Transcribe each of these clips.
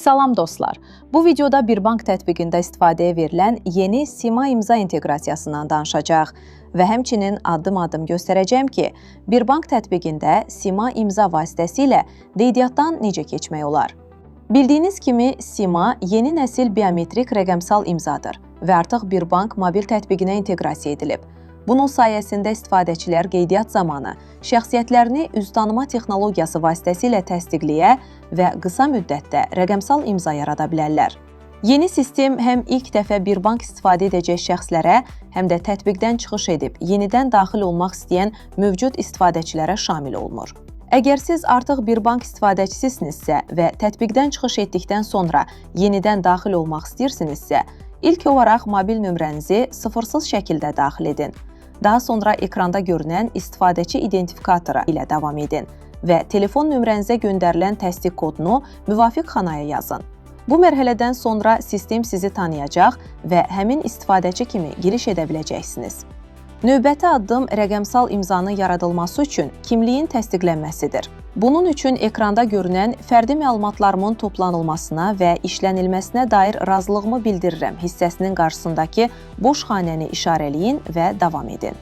Salam dostlar. Bu videoda Birbank tətbiqində istifadəyə verilən yeni Sima imza inteqrasiyasından danışacaq və həmçinin addım-addım göstərəcəm ki, Birbank tətbiqində Sima imza vasitəsilə qeydiyyatdan necə keçmək olar. Bildiyiniz kimi, Sima yeni nəsil biometrik rəqəmsal imzadır və artıq Birbank mobil tətbiqinə inteqrasiya edilib. Bunun sayəsində istifadəçilər qeydiyyat zamanı şəxsiyyətlərini üz tanıma texnologiyası vasitəsilə təsdiqləyə və qısa müddətdə rəqəmsal imza yarada bilərlər. Yeni sistem həm ilk dəfə Birbank istifadə edəcək şəxslərə, həm də tətbiqdən çıxış edib yenidən daxil olmaq istəyən mövcud istifadəçilərə şamil olunur. Əgər siz artıq Birbank istifadəçisinizsə və tətbiqdən çıxış etdikdən sonra yenidən daxil olmaq istəyirsinizsə, ilk olaraq mobil nömrənizi sıfırsız şəkildə daxil edin. Daha sonra ekranda görünən istifadəçi identifikatoru ilə davam edin və telefon nömrənizə göndərilən təsdiq kodunu müvafiq xanaya yazın. Bu mərhələdən sonra sistem sizi tanıyacaq və həmin istifadəçi kimi giriş edə biləcəksiniz. Növbəti addım rəqəmsal imzanın yaradılması üçün kimliyin təsdiqlənməsidir. Bunun üçün ekranda görünən fərdi məlumatlarımın toplanılmasına və işlənilməsinə dair razılığımı bildirirəm hissəsinin qarşısındakı boş xanəni işarələyin və davam edin.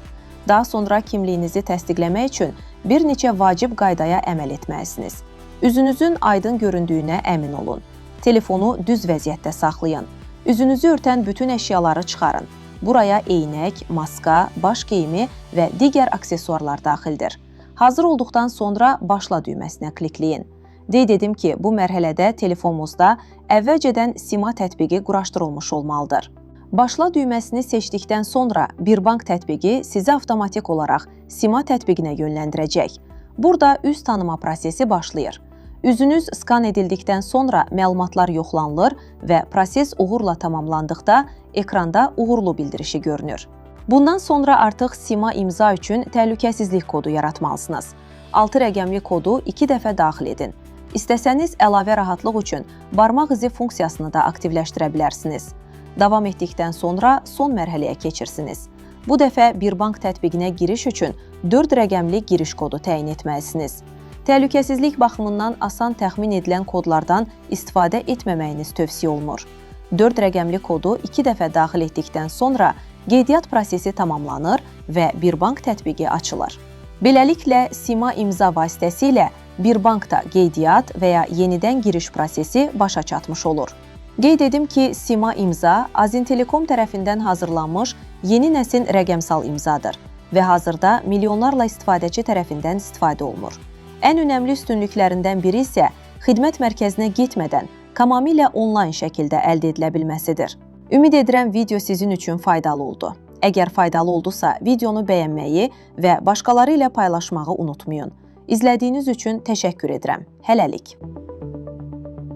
Daha sonra kimliyinizi təsdiqləmək üçün bir neçə vacib qaydaya əməl etməlisiniz. Üzünüzün aydın göründüyünə əmin olun. Telefonu düz vəziyyətdə saxlayın. Üzünüzü örtən bütün əşyaları çıxarın. Buraya eynək, maska, baş geyimi və digər aksesuarlar daxildir. Hazır olduqdan sonra başla düyməsinə klikləyin. Qeyd edim ki, bu mərhələdə telefonumuzda əvvəlcədən Sima tətbiqi quraşdırılmış olmalıdır. Başla düyməsini seçdikdən sonra Birbank tətbiqi sizi avtomatik olaraq Sima tətbiqinə yönləndirəcək. Burada üz tanıma prosesi başlayır. Üzünüz skan edildikdən sonra məlumatlar yoxlanılır və proses uğurla tamamlandıqda ekranda uğurlu bildirişi görünür. Bundan sonra artıq Sima imza üçün təhlükəsizlik kodu yaratmalısınız. 6 rəqəmli kodu 2 dəfə daxil edin. İstəsəniz əlavə rahatlıq üçün barmaq izi funksiyasını da aktivləşdirə bilərsiniz. Davam etdikdən sonra son mərhələyə keçirsiniz. Bu dəfə Birbank tətbiqinə giriş üçün 4 rəqəmli giriş kodu təyin etməlisiniz. Təhlükəsizlik baxımından asan təxmin edilən kodlardan istifadə etməməyiniz tövsiyə olunur. 4 rəqəmli kodu 2 dəfə daxil etdikdən sonra qeydiyyat prosesi tamamlanır və Birbank tətbiqi açılır. Beləliklə, Sima imza vasitəsilə Birbankda qeydiyyat və ya yenidən giriş prosesi başa çatmış olur. Qeyd edim ki, Sima imza Azintelekom tərəfindən hazırlanmış yeni nəsil rəqəmsal imzadır və hazırda milyonlarla istifadəçi tərəfindən istifadə olunur. Ən önəmli üstünlüklərindən biri isə xidmət mərkəzinə getmədən tamamilə onlayn şəkildə əldə edilə bilməsidir. Ümid edirəm video sizin üçün faydalı oldu. Əgər faydalı oldusa, videonu bəyənməyi və başqaları ilə paylaşmağı unutmayın. İzlədiyiniz üçün təşəkkür edirəm. Hələlik.